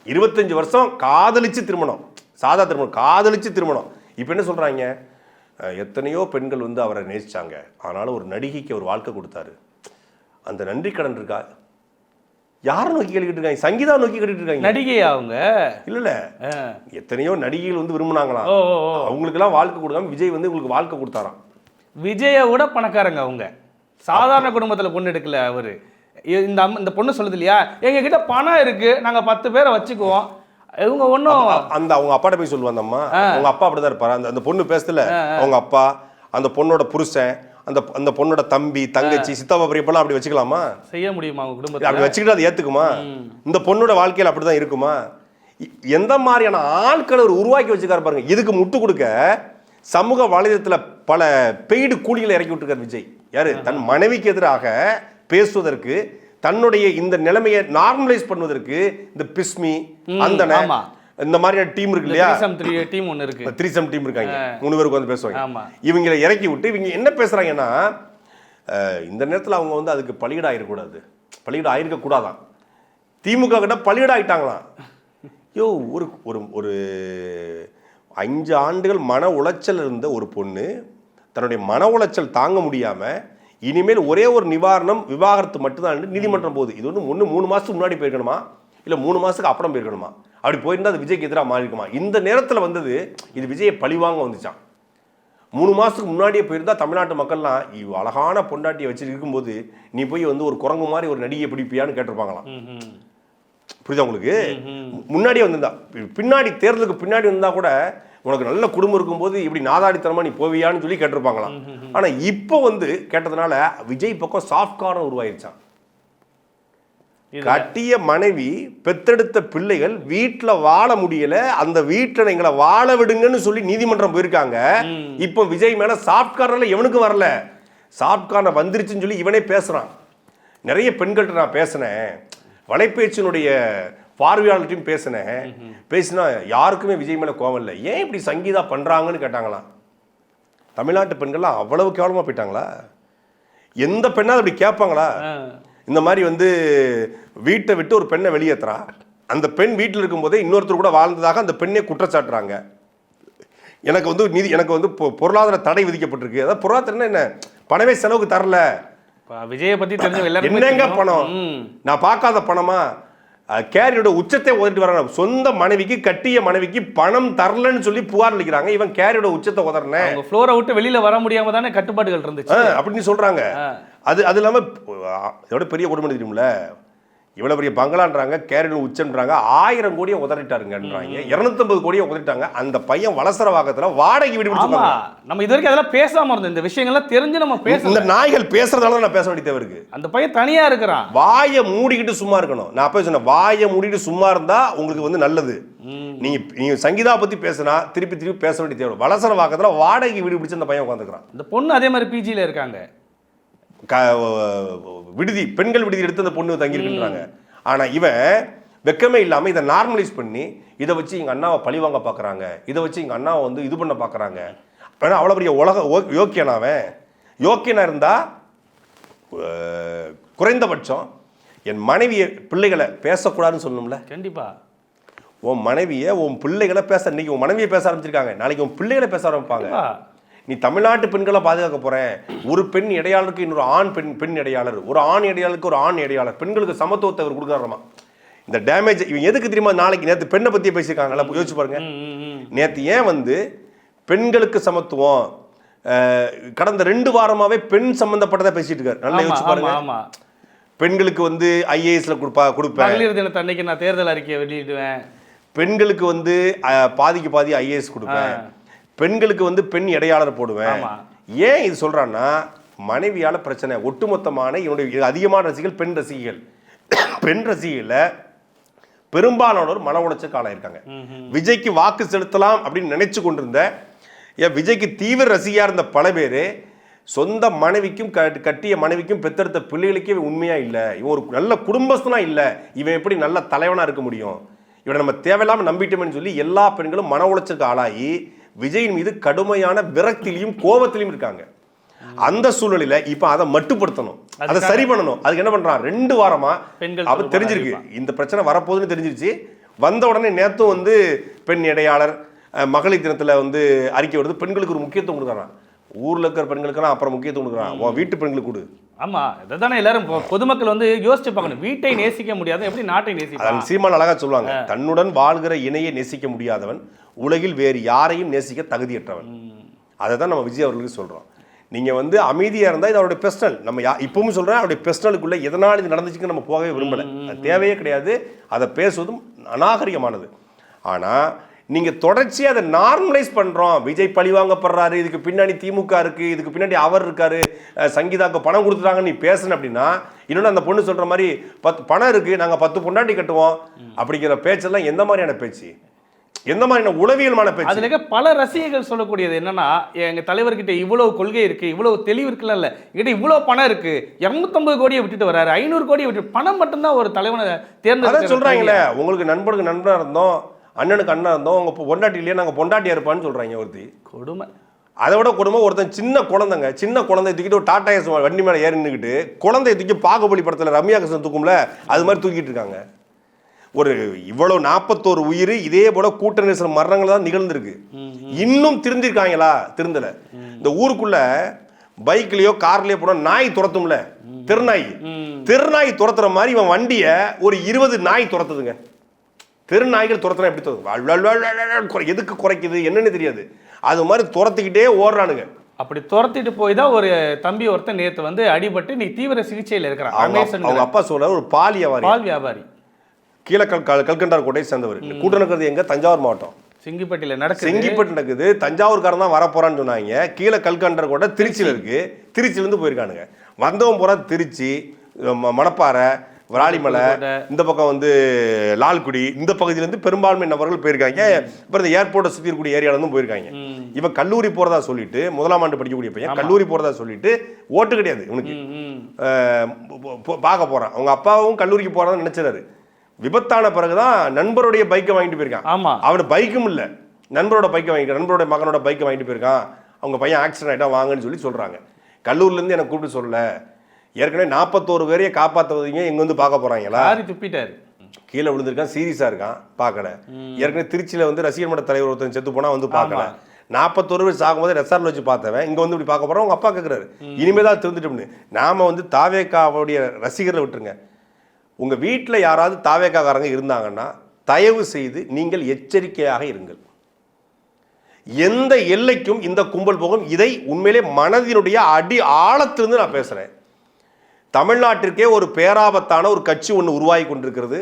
[SPEAKER 2] 25 வருஷம் காதலிச்சு திருமணம், சாதா திருமணம், காதலிச்சு திருமணம். இப்போ என்ன சொல்றாங்க? எத்தனையோ பெண்கள் வந்து அவரை நேசிச்சாங்க, ஆனாலும் ஒரு நடிகைக்கு அவர் வாழ்க்கை கொடுத்தாரு, அந்த நன்றி கடன் இருக்கா? யாரை நோக்கி கேட்டுக்கிட்டு இருக்காங்க? சங்கீதா நோக்கி கேட்டுட்டு இருக்காங்க.
[SPEAKER 1] நடிகை அவங்க
[SPEAKER 2] இல்ல எத்தனையோ நடிகைகள் வந்து விரும்பினாங்களாம், அவங்களுக்கு எல்லாம் வாழ்க்கை கொடுக்காம விஜய் வந்து உங்களுக்கு வாழ்க்கை கொடுத்தாராம்.
[SPEAKER 1] விஜயை விட பணக்காரங்க அவங்க, சாதாரண குடும்பத்துல பொண்ணு எடுக்கல அவரு. இந்த பொண்ணு சொல்லுது இல்லையா, எங்க கிட்ட பணம் இருக்கு, நாங்க 10 பேரை வச்சுக்குவோம், இவங்க ஒன்றும்
[SPEAKER 2] அந்த அவங்க அப்பாட்ட போய் சொல்லுவாங்க, அம்மா அவங்க அப்பா அப்படிதான் இருப்பாரு. அந்த பொண்ணு பேசல, அவங்க அப்பா, அந்த பொண்ணோட புருஷன், அந்த பொண்ணோட தம்பி, தங்கச்சி, சித்தப்பா, பெரியப்பெல்லாம் அப்படி வச்சுக்கலாமா? செய்ய முடியுமா? அவங்க குடும்பத்தை அப்படி வச்சுக்கிட்டு அதை ஏத்துக்குமா? இந்த பொண்ணோட வாழ்க்கையில் அப்படிதான் இருக்குமா? எந்த மாதிரியான ஆட்களை ஒரு உருவாக்கி வச்சுக்காரு பாருங்க. இதுக்கு முட்டு கொடுக்க சமூக வலைதளத்துல பல பெய்டு கூலிகளை இறக்கி விட்டுருக்காரு விஜய். யாரு? தன் மனைவிக்கு எதிராக பேசுவதற்கு, தன்னுடைய இந்த நிலைமையை நார்மலைஸ் பண்ணுவதற்கு இந்த பிஸ்மி அந்தன இந்த மாதிரியான டீம் இருக்கு இல்லையா, டீம் ஒன்று இருக்கு, 3 டீம் இருக்காங்க, 3 பேருக்கு வந்து பேசுவாங்க. இவங்களை இறக்கி விட்டு இவங்க என்ன பேசுறாங்கன்னா, இந்த நேரத்தில் அவங்க வந்து அதுக்கு பலியிட ஆயிருக்கூடாது, பலியிட ஆயிருக்க கூடாதான், திமுக கிட்ட பலியிட ஆயிட்டாங்களாம். யோ ஒரு ஒரு 5 ஆண்டுகள் மன உளைச்சல் இருந்த ஒரு பொண்ணு தன்னுடைய மன உளைச்சல் தாங்க முடியாம இனிமேல் ஒரே ஒரு நிவாரணம் விவாகரத்து மட்டும்தான் நீதிமன்றம் போகுது. இது வந்து 3 மாசத்துக்கு முன்னாடி போயிருக்கணுமா இல்லை 3 மாசத்துக்கு அப்புறம் போயிருக்கணுமா? அப்படி போயிருந்தா அது விஜய்க்கு எதிராக மாறி இருக்குமா? இந்த நேரத்தில் வந்தது இது விஜயை பழிவாங்க வந்துச்சான். 3 மாசத்துக்கு முன்னாடியே போயிருந்தா தமிழ்நாட்டு மக்கள்லாம் அழகான பொண்டாட்டியை வச்சு இருக்கும்போது நீ போய் வந்து ஒரு குரங்கு மாதிரி ஒரு நடிகை பிடிப்பியான்னு கேட்டிருப்பாங்களாம். புரியுதா உங்களுக்கு? முன்னாடியே வந்திருந்தா, பின்னாடி தேர்தலுக்கு பின்னாடி வந்தா கூட உனக்கு நல்ல குடும்பம் இருக்கும்போது இப்படி நாதாடித்தனமா நீ போவியான்னு சொல்லி கேட்டிருப்பாங்களாம். ஆனா இப்போ வந்து கேட்டதுனால விஜய் பக்கம் சாஃப்ட் கார்னர் உருவாயிருச்சான். கட்டிய மனைவி, பெத்தெடுத்த பிள்ளைகள் வீட்டுல வாழ முடியல, அந்த வீட்டுல எங்களை வாழ விடுங்கன்னு சொல்லி நீதிமன்றம் போயிருக்காங்க. இப்போ விஜய் மேல சாஃப்ட் கார்னர்ல எவனுக்கு வரல, சாஃப்ட் கார்னர் வந்துருச்சுன்னு சொல்லி இவனே பேசுறான். நிறைய பெண்கள்கிட்ட நான் பேசினேன், வலைப்பேச்சினுடைய பார்வையாளர்கிட்டையும் பேசினா யாருக்குமே விஜய் மேல கோவம் இல்லை. ஏன் இப்படி சங்கீதா பண்றாங்கன்னு கேட்டாங்களாம். தமிழ்நாட்டு பெண்கள்லாம் அவ்வளவு கேவலமா போயிட்டாங்களா? எந்த பெண்ணாவது அப்படி கேட்பாங்களா? இந்த மாதிரி வந்து வீட்டை விட்டு ஒரு பெண்ணை வெளியேற்றுறா, அந்த பெண் வீட்டில் இருக்கும்போதே இன்னொருத்தர் கூட வாழ்ந்ததாக அந்த பெண்ணை குற்றச்சாட்டுறாங்க. எனக்கு வந்து பொருளாதார தடை விதிக்கப்பட்டிருக்கு. அதாவது பொருளாதாரம் என்ன, பணமே செலவுக்கு தரல. விஜயை பத்தி தெரிஞ்ச என்னங்க பணம், நான் பார்க்காத பணமா? கேரியோட உச்சத்தை உதறிட்டு வர சொந்த மனைவிக்கு, கட்டிய மனைவிக்கு பணம் தரலன்னு சொல்லி புகார் அளிக்கிறாங்க. இவன் கேரியோட உச்சத்தை உதறன, ஃப்ளோரை விட்டு வெளியில வர முடியாம தானே கட்டுப்பாடுகள் இருந்துச்சு அப்படின்னு சொல்றாங்க. அது இல்லாமல் இதோட பெரிய கொடுமை தெரியுமில்ல, இவ்வளோ பெரிய பங்களான்றாங்க, கேரள உச்சன்றாங்க, 1000 கோடியை உதறிட்டாருங்கன்றாங்க, 250 கோடியை உதறிட்டாங்க. அந்த பையன் வலசரவாக்கத்தில் வாடகை வீடு பிடிச்சிருக்காங்க.
[SPEAKER 1] நம்ம இது வரைக்கும் அதெல்லாம் பேசாம இருந்தோம், இந்த விஷயங்கள்லாம் தெரிஞ்சு நம்ம
[SPEAKER 2] இந்த நாய்கள் பேசுறதால நான் பேச வேண்டிய தேவை இருக்கு.
[SPEAKER 1] அந்த பையன் தனியா இருக்கிறான்,
[SPEAKER 2] வாயை மூடிக்கிட்டு சும்மா இருக்கணும். நான் அப்போ சொன்னேன், வாயை மூடிட்டு சும்மா இருந்தா உங்களுக்கு வந்து நல்லது. நீங்க சங்கீதா பத்தி பேசினா திருப்பி பேச வேண்டிய தேவை. வலசரவாக்கத்தில் வாடகை வீடு பிடிச்சி அந்த பையன் உட்காந்துக்கிறான்.
[SPEAKER 1] இந்த பொண்ணு அதே மாதிரி பிஜியில் இருக்காங்க,
[SPEAKER 2] விடுதி பெண்கள் விடுதி எடுத்து அந்த பொண்ணு தங்கியிருக்குன்றாங்க. ஆனா இவன் வெக்கமே இல்லாம இதை நார்மலைஸ் பண்ணி இதை வச்சு எங்க அண்ணாவை பழிவாங்க பாக்குறாங்க, இதை வச்சு எங்க அண்ணாவை வந்து இது பண்ண பாக்குறாங்க. அவ்வளவு பெரிய உலக யோக்கியனாவன். யோக்கியனா இருந்தா குறைந்தபட்சம் என் மனைவியை பிள்ளைகளை பேசக்கூடாதுன்னு சொல்லணும்ல.
[SPEAKER 1] கண்டிப்பா
[SPEAKER 2] உன் மனைவியை உன் பிள்ளைகளை பேச, இன்னைக்கு உன் மனைவியை பேச ஆரம்பிச்சிருக்காங்க, நாளைக்கு உன் பிள்ளைகளை பேச ஆரம்பிப்பாங்க. நீ தமிழ்நாட்டு பெண்களை பாதுகாக்க போறேன், ஒரு பெண் இடையாளருக்கு இன்னொரு ஆண் பெண் இடையாளர், ஒரு ஆண் இடையாளருக்கு ஒரு ஆண் இடையாளர், பெண்களுக்கு சமத்துவத்தை அவர் கொடுக்குறாரமா. இந்த டேமேஜ் இவன் எதுக்கு தெரியுமா? நாளைக்கு நேற்று பெண்ணை பத்தி பேசியிருக்காங்களா, யோசிச்சு பாருங்க. நேற்று ஏன் வந்து பெண்களுக்கு சமத்துவம் கடந்த 2 வாரமாவே பெண் சம்பந்தப்பட்டதை பேசிட்டு இருக்காரு. நல்லா யோசிச்சு பாருங்க. பெண்களுக்கு வந்து ஐஏஎஸ்ல கொடுப்பேன்,
[SPEAKER 1] அன்னைக்கு நான் தேர்தல் அறிக்கையை வெளியிடுவேன்,
[SPEAKER 2] பெண்களுக்கு வந்து பாதி ஐஏஎஸ் கொடுப்பேன், பெண்களுக்கு வந்து பெண் இடையாளர் போடுவேன். ஏன் இது சொல்றான்னா, மனைவியால பிரச்சனை. ஒட்டுமொத்தமான என்னுடைய அதிகமான ரசிகர்கள் பெண் ரசிகைகள். பெண் ரசிகையில பெரும்பாலானோர் மன உளைச்சல் காலம் இருக்காங்க. விஜய்க்கு வாக்கு செலுத்தலாம் அப்படின்னு நினைச்சு கொண்டிருந்த, விஜய்க்கு தீவிர ரசிகையா இருந்த பல பேரு சொந்த மனைவிக்கும் கட்டிய மனைவிக்கும் பெத்தெடுத்த பிள்ளைகளுக்கே உண்மையா இல்லை, இவன் ஒரு நல்ல குடும்பஸ்தனா இல்லை, இவன் எப்படி நல்ல தலைவனா இருக்க முடியும், இவனை நம்ம தேவையில்லாம நம்பிட்டோம்னு சொல்லி எல்லா பெண்களும் மன உளைச்சலுக்கு ஆளாகி விஜயின் மீது கடுமையான விரக்தியிலையும் கோபத்திலையும் இருக்காங்க. அந்த சூழ்நிலையில இப்ப அதை மட்டுப்படுத்தணும், அதை சரி பண்ணணும். அதுக்கு என்ன பண்றான்? 2 வாரமா அவ தெரிஞ்சிருக்கு இந்த பிரச்சனை வரப்போகுதுன்னு தெரிஞ்சிருச்சு. வந்த உடனே நேத்தும் வந்து பெண் இடையாளர் மகளிர் தினத்துல வந்து அறிக்கை வருது, பெண்களுக்கு ஒரு முக்கியத்துவம் கொடுக்குறான். ஊர்ல இருக்கிற பெண்களுக்கெல்லாம் அப்புறம் முக்கியத்துவம் கொடுக்குறான், உன் வீட்டு பெண்களுக்கு கொடு.
[SPEAKER 1] ஆமா, இதைத்தானே எல்லாரும் பொதுமக்கள் வந்து யோசிச்சு பார்க்கணும். வீட்டை நேசிக்க முடியாது, எப்படி நாட்டை நேசிக்க?
[SPEAKER 2] சீமான் அழகா சொல்லுவாங்க, தன்னுடன் வாழ்கிற இணையை நேசிக்க முடியாதவன் உலகில் வேறு யாரையும் நேசிக்க தகுதியற்றவன். அதை தான் நம்ம விஜய் அவர்களுக்கு சொல்றோம். நீங்க வந்து அமைதியா இருந்தா இது அவருடைய பெர்சனல். நம்ம இப்பவும் சொல்றேன், அவருடைய பெர்சனலுக்குள்ள எதனால் இது நடந்துச்சுன்னு நம்ம போகவே விரும்பல, அது தேவையே கிடையாது. அதை பேசுவதும் அநாகரிகமானது. ஆனா நீங்க தொடர்ச்சியா அதை நார்மலைஸ் பண்றோம். விஜய் பழிவாங்கப்படுறாரு, இதுக்கு பின்னாடி திமுக இருக்கு, இதுக்கு பின்னாடி அவர் இருக்காரு, சங்கீதாக்கு பணம் கொடுத்துட்டாங்கன்னு நீ பேசணும் அப்படின்னா, இன்னொன்று அந்த பொண்ணு சொல்ற மாதிரி 10 பணம் இருக்கு, நாங்க 10 பொண்டாட்டி கட்டுவோம் அப்படிங்கிற பேச்செல்லாம் எந்த மாதிரியான பேச்சு, எந்த மாதிரியான உளவியல்மான பேச்சு?
[SPEAKER 1] அதுல பல ரசிகர்கள் சொல்லக்கூடியது என்னன்னா, எங்க தலைவர்கிட்ட இவ்வளவு கொள்கை இருக்கு, இவ்வளவு தெளிவு இருக்குல்ல, இல்ல கிட்ட இவ்வளவு பணம் இருக்கு, 250 கோடியை விட்டுட்டு வராரு, 500 கோடியை விட்டு பணம் மட்டும்தான் ஒரு தலைவனை தேர்ந்தெடுக்க
[SPEAKER 2] சொல்றாங்களே. உங்களுக்கு நண்பருக்கு நண்பனா இருந்தோம், அண்ணனுக்கு அண்ணா இருந்தோம், உங்க பொண்டாட்டி இல்லையா, நாங்க பொண்டாட்டியா இருப்பான்னு சொல்றாங்க. ஒருத்தி கொடுமை. அதை விட கொடுமை, ஒருத்தன் சின்ன குழந்தைய தூக்கிட்டு ஒரு டாடா ஏஸ் வண்டி மேல ஏறி நின்றுக்கிட்டு குழந்தைய தூக்கி பாகுபலி படத்துல ரம்யா கிருஷ்ணன் தூக்கும்ல, அது மாதிரி தூக்கிட்டு இருக்காங்க. ஒரு இவ்வளவு 41 உயிர் இதே போல கூட்ட நெரிசல் மரணங்கள் தான் நிகழ்ந்திருக்கு. இன்னும் திருந்திருக்காங்களா? திருந்தல. இந்த ஊருக்குள்ள பைக்லயோ கார்லயோ போன நாய் துரத்தும்ல, திருநாய் துரத்துற மாதிரி இவன் வண்டிய ஒரு 20 நாய் துரத்துதுங்க. தெருநாய்கள் துரத்துனா எப்படி துரத்தும்? எதுக்கு குறைக்குது என்னன்னு தெரியாது, அது மாதிரி துரத்திக்கிட்டே ஓடுறானுங்க.
[SPEAKER 1] அப்படி துரத்திட்டு போய் தான் ஒரு தம்பி ஒருத்தன் நேத்து வந்து அடிபட்டு நீ தீவிர சிகிச்சையில் இருக்கிறான்.
[SPEAKER 2] அவங்க அப்பா சொல்ற ஒரு பால் வியாபாரி, கீழே கல்கண்டார் கோட்டையை சேர்ந்தவர். கூட்டம் நடக்கிறது எங்க? தஞ்சாவூர் மாவட்டம் செங்கிப்பட்டியில் நடக்குது. தஞ்சாவூர்காரன் தான் வரப்போறான்னு சொன்னாங்க. கீழே கல்கண்டார் கோட்டை திருச்சியில் இருக்கு, திருச்சியிலேருந்து போயிருக்கானுங்க. வந்தவன் போறா திருச்சி, மணப்பாறை, விராலிமலை, இந்த பக்கம் வந்து லால்குடி, இந்த பகுதியிலேருந்து பெரும்பான்மை நபர்கள் போயிருக்காங்க. அப்புறம் இந்த ஏர்போர்ட்டை சுற்றி இருக்கக்கூடிய ஏரியாவிலேருந்து போயிருக்காங்க. இவன் கல்லூரி போறதா சொல்லிட்டு, 1ஆம் ஆண்டு படிக்கக்கூடிய பையன் கல்லூரி போறதா சொல்லிட்டு, ஓட்டு கிடையாது இவனுக்கு, பார்க்க போறான். அவங்க அப்பாவும் கல்லூரிக்கு போறதா நினைச்சாரு. விபத்தான பிறகுதான் நண்பருடைய பைக்கை வாங்கிட்டு போயிருக்கான். அவனு பைக்கும் இல்லை, நண்பரோட பைக்கை வாங்கிட்டு, நண்பரோட மகனோட பைக்கை வாங்கிட்டு போயிருக்கான். அவங்க பையன் ஆக்சிடென்ட் ஆகிட்டா வாங்கன்னு சொல்லி சொல்றாங்க. கல்லூரிலேருந்து எனக்கு கூப்பிட்டு சொல்லல, ஏற்கனவே 41 பேரையே காப்பாற்றுவதீங்க, எங்க வந்து பார்க்க போறாங்களா? துப்பிட்டாரு, கீழே விழுந்திருக்கான், சீரியஸா இருக்கான், பார்க்கல. ஏற்கனவே திருச்சியில வந்து ரசிகர் மன்ற தலைவர் ஒருத்தன் செத்து போனா வந்து பார்க்கல. 41 பேர் சாகும்போது ரெசார்ட்ல வச்சு பார்த்தவன் இங்க வந்து இப்படி பார்க்க போறோம். உங்க அப்பா கேட்கிறாரு, இனிமேதான் திருந்துட்டோம்னு. நாம வந்து தாவேக்காவுடைய ரசிகர்களை விட்டுருங்க, உங்க வீட்டில் யாராவது தாவேக்காரங்க இருந்தாங்கன்னா தயவு செய்து நீங்கள் எச்சரிக்கையாக இருங்கள். எந்த எல்லைக்கும் இந்த கும்பல் போகும். இதை உண்மையிலே மனதினுடைய அடி ஆழத்திலிருந்து நான் பேசுறேன். தமிழ்நாட்டிற்கே ஒரு பேராபத்தான ஒரு கட்சி ஒன்று உருவாகி கொண்டிருக்கிறது.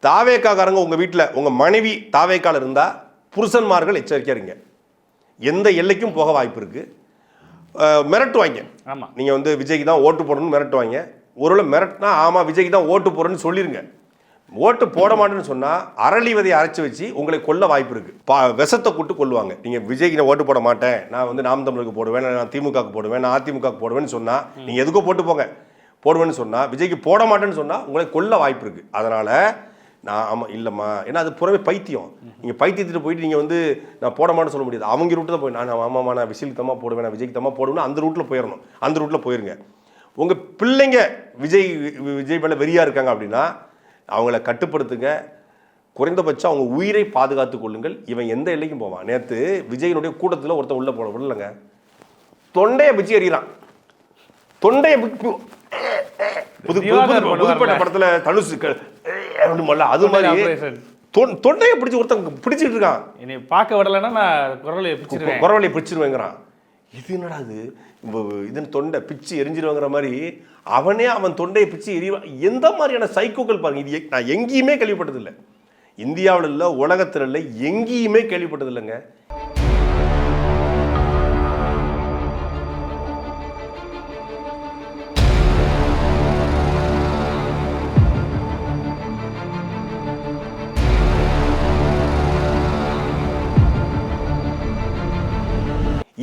[SPEAKER 2] தாவேக்காரங்க உங்கள் வீட்டில் உங்கள் மனைவி தாவேக்கால இருந்தால் புருஷன்மார்கள் எச்சரிக்கையா இருங்க. எந்த எல்லைக்கும் போக வாய்ப்பு இருக்குது. மிரட்டுவாங்க.
[SPEAKER 1] ஆமாம்,
[SPEAKER 2] நீங்கள் வந்து விஜய்க்கு தான் ஓட்டு போடணும்னு மிரட்டுவாங்க. ஒருவேளை மிரட்டினா ஆமாம் விஜய்க்கு தான் ஓட்டு போடுறேன்னு சொல்லிடுங்க. ஓட்டு போட மாட்டேன்னு சொன்னால் அரளி விதையை அரைச்சி வச்சு உங்களை கொல்ல வாய்ப்பு இருக்குது. விஷத்தை கூட்டு கொல்லுவாங்க. நீங்கள் விஜய்க்கு நான் ஓட்டு போட மாட்டேன், நான் வந்து நாம் தமிழருக்கு போடுவேன், நான் திமுகவுக்கு போடுவேன், நான் அதிமுகவுக்கு போடுவேன்னு சொன்னால் நீங்கள் எதுக்கோ போட்டு போங்க, போடுவேன்னு சொன்னால் விஜய்க்கு போட மாட்டேன்னு சொன்னால் உங்களை கொல்ல வாய்ப்பு இருக்குது. அதனால் நான் ஆமாம் இல்லைம்மா, ஏன்னா அது புறமே பைத்தியம். நீங்கள் பைத்தியத்துட்டு போயிட்டு நீங்கள் வந்து நான் போட மாட்டேன்னு சொல்ல முடியாது. அவங்க ரூட்டு தான் போய் நான் ஆமாம்மா நான் விஜய்க்கு தம்மா போடுவேன், நான் விஜய்க்கு தம்மா போடுவேன், அந்த ரூட்டில் போயிடணும். அந்த ரூட்டில் போயிருங்க. உங்கள் பிள்ளைங்க விஜய் மேலே வெறியாக இருக்காங்க அப்படின்னா அவங்கள கட்டுப்படுத்துங்க. குறைந்தபட்சம் அவங்க உயிரை பாதுகாத்து கொள்ளுங்கள். இவன் எந்த எல்லைக்கும் போவான். நேற்று விஜயனுடைய கூட்டத்தில் ஒருத்தன் உள்ள போட விடலைங்க, தொண்டையை பிச்சு எறிகிறான். தொண்டையை புதுப்பட்ட படத்துல தனுசு அது மாதிரி தொண்டையை பிடிச்சி ஒருத்தன் பிடிச்சிட்டு இருக்கான்.
[SPEAKER 1] என்னை பார்க்க விடலைன்னா நான் குரவலையை
[SPEAKER 2] பிடிச்சிருவேங்கிறான். இது என்னடா இது தொண்டை பிச்சு எரிஞ்சிருவாங்கிற மாதிரி அவன் தொண்டையை பிச்சு எரிவான். எந்த மாதிரியான சைக்கோக்கள் பாருங்க. இது நான் எங்கேயுமே கேள்விப்பட்டதில்லை. இந்தியாவில் இல்லை, உலகத்தில் இல்லை, எங்கேயுமே கேள்விப்பட்டதில்லைங்க.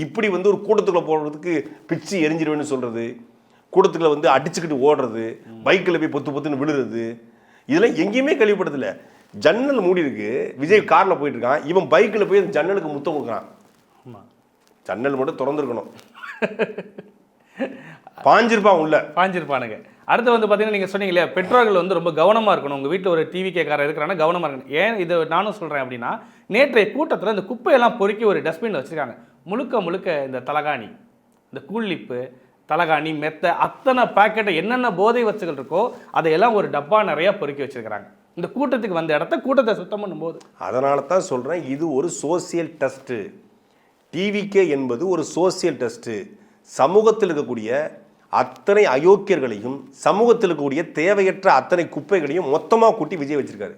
[SPEAKER 2] இப்படி வந்து ஒரு கூட்டத்துக்குள்ள போடுறதுக்கு பிச்சு எரிஞ்சிருவேன்னு சொல்றது, கூட்டத்துக்குள்ள வந்து அடிச்சுக்கிட்டு ஓடுறது, பைக்கில் போய் பொத்துன்னு விழுறது, இதெல்லாம் எங்கேயுமே கேள்விப்பட்டதில்லை. ஜன்னல் மூடி இருக்கு, விஜய் கார்ல போயிட்டு இருக்கான், இவன் பைக்கில் போய் அந்த ஜன்னலுக்கு முத்தம் கொடுக்குறான். ஜன்னல் மட்டும் திறந்துருக்கணும், பாஞ்சிருப்பான் உள்ள
[SPEAKER 1] பாஞ்சிருப்பானுங்க. அடுத்து வந்து பார்த்தீங்கன்னா நீங்கள் சொன்னீங்க இல்லையா, பெற்றோர்கள் வந்து ரொம்ப கவனமாக இருக்கணும். உங்கள் வீட்டில் ஒரு டிவி கேக்காரர் இருக்கிறான்னா கவனமாக இருக்கணும். ஏன் இதை நானும் சொல்கிறேன் அப்படின்னா, நேற்றைய கூட்டத்தில் இந்த குப்பையெல்லாம் பொறுக்கி ஒரு டஸ்ட்பின் வச்சுருக்காங்க. முழுக்க இந்த தலகாணி, இந்த கூழ்லிப்பு, தலகாணி, மெத்தை, அத்தனை பாக்கெட்டை என்னென்ன போதை வச்சுகள் இருக்கோ அதையெல்லாம் ஒரு டப்பா நிறையா பொறுக்கி வச்சுருக்கிறாங்க. இந்த கூட்டத்துக்கு வந்த இடத்த கூட்டத்தை சுத்தம் பண்ணும்போது.
[SPEAKER 2] அதனால தான் சொல்கிறேன், இது ஒரு சோசியல் டெஸ்ட்டு. டிவிகே என்பது ஒரு சோசியல் டெஸ்ட்டு. சமூகத்தில் இருக்கக்கூடிய அத்தனை அயோக்கியர்களையும், சமூகத்தில் இருக்கக்கூடிய தேவையற்ற அத்தனை குப்பைகளையும் மொத்தமாக கூட்டி விஜய் வச்சிருக்காரு.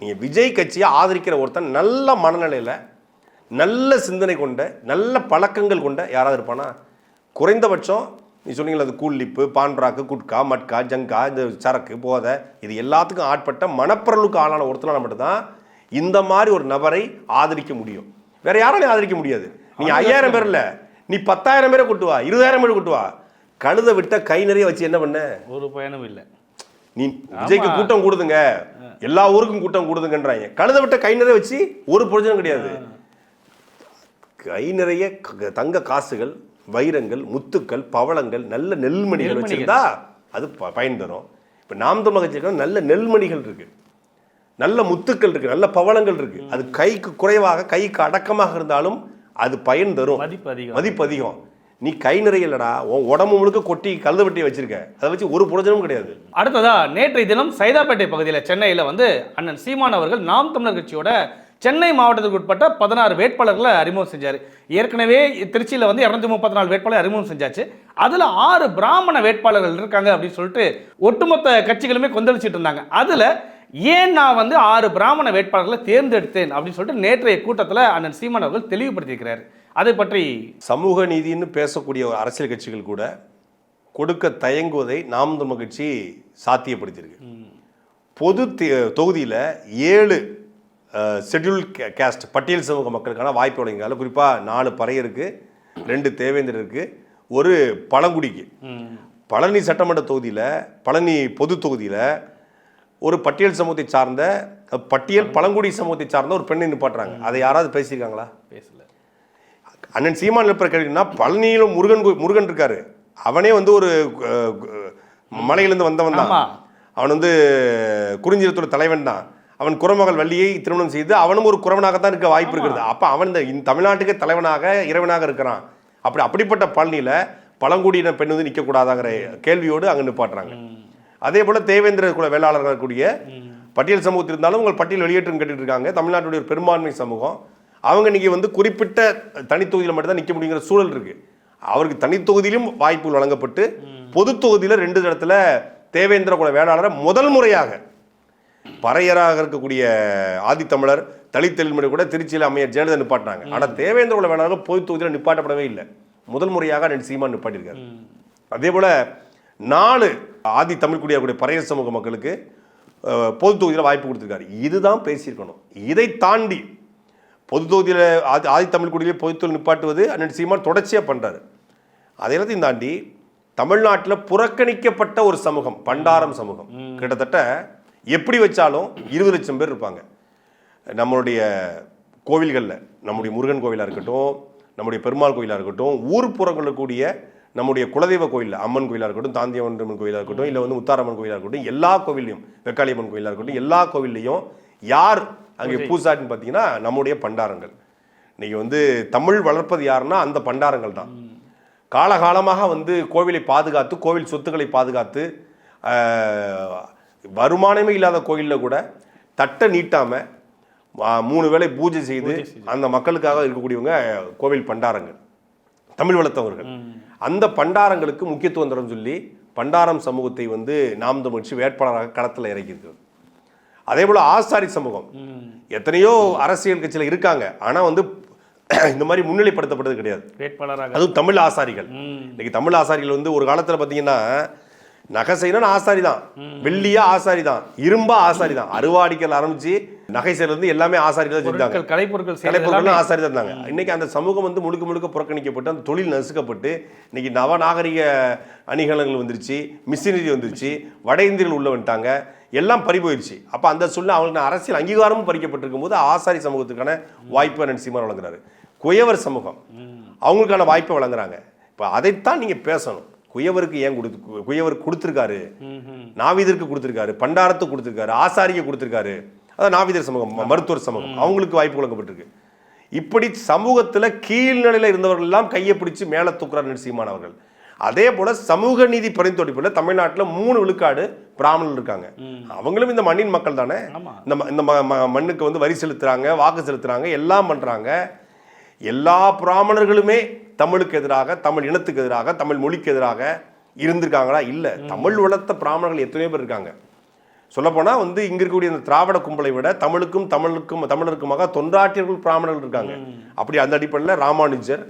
[SPEAKER 2] நீங்கள் விஜய் கட்சியை ஆதரிக்கிற ஒருத்தன் நல்ல மனநிலையில், நல்ல சிந்தனை கொண்ட, நல்ல பழக்கங்கள் கொண்ட யாராவது இருப்பானா? குறைந்தபட்சம் நீ சொன்னீங்களா, அது கூல்லிப்பு, பான்றாக்கு, குட்கா, மட்கா, ஜங்கா, இந்த சரக்கு, போதை, இது எல்லாத்துக்கும் ஆட்பட்ட மனப்பொருளுக்கு ஆளான ஒருத்தனால மட்டும்தான் இந்த மாதிரி ஒரு நபரை ஆதரிக்க முடியும். வேற யாராலையும் ஆதரிக்க முடியாது. நீ 5000 பேர் இல்லை, நீ 10,000 பேரை கூட்டுவா, 20,000 பேரை கூட்டுவா, கழுத விட்ட கை நிறைய வச்சு என்ன பண்ண? ஒரு பயனும் இல்லை. நீ விஜய்க்கு கூட்டம் கூடுதுங்க, எல்லா ஊருக்கும் கூட்டம் கூடுதுங்கன்றாங்க, கழுத விட்ட கை நிறைய வச்சு ஒரு பிரயோஜனம் கிடையாது. கை நிறைய தங்க காசுகள், வைரங்கள், முத்துக்கள், பவளங்கள், நல்ல நெல்மணிகள் வச்சிருந்தா அது பயன் தரும். இப்போ நாம் தமிழக கட்சியில் நல்ல நெல்மணிகள் இருக்கு, நல்ல முத்துக்கள் இருக்கு, நல்ல பவளங்கள் இருக்கு. அது கைக்கு குறைவாக, கைக்கு அடக்கமாக இருந்தாலும் அது பயன் தரும், மதிப்பு அதிகம். நீ கை நிறைய இல்லடா, உடம்பு முழுக்க கொட்டி கழுத வெட்டி வச்சிருக்க, அதை வச்சு ஒரு பிரயோஜனமும் கிடையாது.
[SPEAKER 1] அடுத்ததா நேற்றைய தினம் சைதாப்பேட்டை பகுதியில் சென்னையில் வந்து அண்ணன் சீமான் அவர்கள் நாம் தமிழர் கட்சியோட சென்னை மாவட்டத்துக்கு உட்பட்ட 16 வேட்பாளர்களை அறிமுகம் செஞ்சார். ஏற்கனவே திருச்சியில் வந்து 234 வேட்பாளர் அறிமுகம் செஞ்சாச்சு. அதில் 6 பிராமண வேட்பாளர்கள் இருக்காங்க அப்படின்னு சொல்லிட்டு ஒட்டுமொத்த கட்சிகளுமே கொந்தளிச்சிட்டு இருந்தாங்க. அதில் ஏன் நான் வந்து 6 பிராமண வேட்பாளர்களை தேர்ந்தெடுத்தேன் அப்படின்னு சொல்லிட்டு நேற்றைய கூட்டத்தில் அண்ணன் சீமான் அவர்கள் தெளிவுபடுத்தியிருக்கிறார். அதை பற்றி
[SPEAKER 2] சமூக நீதினு பேசக்கூடிய அரசியல் கட்சிகள் கூட கொடுக்க தயங்குவதை நாம் தமிழ் கட்சி சாத்தியப்படுத்தியிருக்கு. பொது தொகுதியில் 7 ஷெட்யூல் கேஸ்ட் பட்டியல் சமூக மக்களுக்கான வாய்ப்பு வழங்கினால, குறிப்பாக 4 பறையருக்கு, 2 தேவேந்திரர் இருக்குது, ஒரு பழங்குடிக்கு. பழனி சட்டமன்ற தொகுதியில், பழனி பொது தொகுதியில் ஒரு பட்டியல் சமூகத்தை சார்ந்த, பட்டியல் பழங்குடி சமூகத்தை சார்ந்த ஒரு பெண்ணை நிப்பாட்டுறாங்க. அதை யாராவது பேசியிருக்காங்களா? பேசல. அண்ணன் சீமான் எழுப்புற கேள்வினா, பழனியிலும் முருகன் இருக்காரு, அவனே வந்து ஒரு மலையிலேருந்து வந்தவன் தான், அவன் வந்து குறிஞ்சிரத்தோட தலைவன் தான். அவன் குறமகள் வள்ளியை திருமணம் செய்து அவனும் ஒரு குறவனாகத்தான் இருக்க வாய்ப்பு இருக்கிறது. அப்போ அவன் இந்த தமிழ்நாட்டுக்கு தலைவனாக, இறைவனாக இருக்கிறான். அப்படிப்பட்ட பழனியில் பழங்குடியின பெண் வந்து நிற்கக்கூடாதாங்கிற கேள்வியோடு அங்கே நிப்பாட்டுறாங்க. அதே போல் தேவேந்திர குல வேளாளர்கள் கூடிய பட்டியல் சமூகத்தில் இருந்தாலும் உங்கள் பட்டியல் வெளியேற்றம் கேட்டுட்டு இருக்காங்க. தமிழ்நாட்டுடைய ஒரு பெரும்பான்மை சமூகம், அவங்க இன்னைக்கு வந்து குறிப்பிட்ட தனித்தொகுதியில் மட்டும்தான் நிற்க முடியுங்கிற சூழல் இருக்குது. அவருக்கு தனித்தொகுதியிலும் வாய்ப்புகள் வழங்கப்பட்டு பொது தொகுதியில் 2 இடத்துல தேவேந்திர குல வேளாளரை முதல் முறையாக பறையராக இருக்கக்கூடிய ஆதித்தமிழர் தலித் தெளிமொழி கூட திருச்சியில் அம்மையார் ஜெயலலிதா நிப்பாட்டினாங்க. ஆனால் தேவேந்திர குல வேளாளர்கள் பொது தொகுதியில் நிப்பாட்டப்படவே இல்லை. முதல் முறையாக சீமான் நிப்பாட்டியிருக்காரு. அதே போல 4 ஆதி தமிழ் குடியாக்கூடிய பறையர் சமூக மக்களுக்கு பொது தொகுதியில் வாய்ப்பு கொடுத்துருக்காரு. இதுதான் பேசியிருக்கணும். இதை தாண்டி பொது தொகுதியில் ஆதி தமிழ் குடியிலே பொது தொகுதியில் நிப்பாட்டுவது சீமான் தொடர்ச்சியாக பண்ணுறாரு. அதை எல்லாத்தையும் தாண்டி தமிழ்நாட்டில் புறக்கணிக்கப்பட்ட ஒரு சமூகம் பண்டாரம் சமூகம். கிட்டத்தட்ட எப்படி வச்சாலும் 20 லட்சம் பேர் இருப்பாங்க. நம்மளுடைய கோவில்களில் நம்முடைய முருகன் கோவிலாக இருக்கட்டும், நம்முடைய பெருமாள் கோயிலாக இருக்கட்டும், ஊர்ப்புறங்களில் கூடிய நம்முடைய குலதெய்வ கோயில் அம்மன் கோயிலாக இருக்கட்டும், தாந்தியம்மன் கோயிலாக இருக்கட்டும், இல்லை முத்தாரம்மன் கோயிலாக இருக்கட்டும், எல்லா கோவிலையும் வெக்காளியம்மன் கோயிலாக இருக்கட்டும், எல்லா கோவில்லையும் யார் அங்கே பூசாட்டின்னு பார்த்தீங்கன்னா நம்முடைய பண்டாரங்கள். இன்னைக்கு தமிழ் வளர்ப்பது யாருன்னா அந்த பண்டாரங்கள் தான். காலகாலமாக கோவிலை பாதுகாத்து, கோவில் சொத்துக்களை பாதுகாத்து, வருமானமே இல்லாத கோயிலில் கூட தட்டை நீட்டாமல் 3 வேளை பூஜை செய்து அந்த மக்களுக்காக இருக்கக்கூடியவங்க கோவில் பண்டாரங்கள், தமிழ் வளர்த்தவர்கள். அந்த பண்டாரங்களுக்கு முக்கியத்துவம் தரும் சொல்லி பண்டாரம் சமூகத்தை நாம் தமிழ் கட்சி வேட்பாளராக களத்தில் இறக்கியிருக்கிறது. அதே போல் ஆசாரி சமூகம் எத்தனையோ அரசியல் கட்சியில் இருக்காங்க. ஆனால் இந்த மாதிரி முன்னிலைப்படுத்தப்பட்டது கிடையாது வேட்பாளராக. அதுவும் தமிழ் ஆசாரிகள். இன்னைக்கு தமிழ் ஆசாரிகள் ஒரு காலத்தில் பார்த்தீங்கன்னா நகை செய்யணும் ஆசாரி தான், வெள்ளியா ஆசாரி தான், இரும்பா ஆசாரி தான், அருவாடிக்கல் ஆரம்பிச்சு நகை செய்யறது எல்லாமே ஆசாரிகள் தான் செஞ்சாங்க. கலைப்பொருட்கள் ஆசாரி தான் இருந்தாங்க. இன்னைக்கு அந்த சமூகம் முழுக்க முழுக்க புறக்கணிக்கப்பட்டு அந்த தொழில் நசுக்கப்பட்டு இன்னைக்கு நவநாகரிக அணிகலன்கள் வந்துருச்சு, மிஷினரி வந்துருச்சு, வட இந்தியர்கள் உள்ள வந்துட்டாங்க, எல்லாம் பறி போயிடுச்சு. அப்போ அந்த சூழ்நிலை அவங்களுக்கு அரசியல் அங்கீகாரமும் பறிக்கப்பட்டிருக்கும் போது ஆசாரி சமூகத்துக்கான வாய்ப்பை சீமான் வழங்குறாரு. குயவர் சமூகம் அவங்களுக்கான வாய்ப்பை வழங்குறாங்க. இப்போ அதைத்தான் நீங்க பேசணும். குயவருக்கு ஏன் குயவருக்கு கொடுத்துருக்காரு, நாவிதருக்கு கொடுத்துருக்காரு, பண்டாரத்துக்கு கொடுத்துருக்காரு, ஆசாரிக்கு கொடுத்துருக்காரு. அதான் நாவிதர் சமூகம், மருத்துவர் சமூகம் அவங்களுக்கு வாய்ப்பு வழங்கப்பட்டிருக்கு. இப்படி சமூகத்தில் கீழ்நிலையில் இருந்தவர்கள் எல்லாம் கையை பிடிச்சு மேலே தூக்குறார் சீமான் அவர்கள். அதே போல சமூக நீதி பரிந்துரைப்பில் தமிழ்நாட்டில் 3 விழுக்காடு பிராமணர்கள் இருக்காங்க. அவங்களும் இந்த மண்ணின் மக்கள் தானே. இந்த மண்ணுக்கு வரி செலுத்துறாங்க, வாக்கு செலுத்துறாங்க, எல்லாம் பண்றாங்க. எல்லா பிராமணர்களுமே தமிழுக்கு எதிராக, தமிழ் இனத்துக்கு எதிராக, தமிழ் மொழிக்கு எதிராக இருந்திருக்காங்களா? இல்லை. தமிழ் வளர்த்த பிராமணர்கள் எத்தனையோ பேர் இருக்காங்க. சொல்லப்போனால் இங்க இருக்கக்கூடிய இந்த திராவிட கும்பலை விட தமிழருக்குமாக தொண்டாற்றியர்கள் பிராமணர்கள் இருக்காங்க. அப்படி அந்த அடிப்படையில் ராமானுஜர்,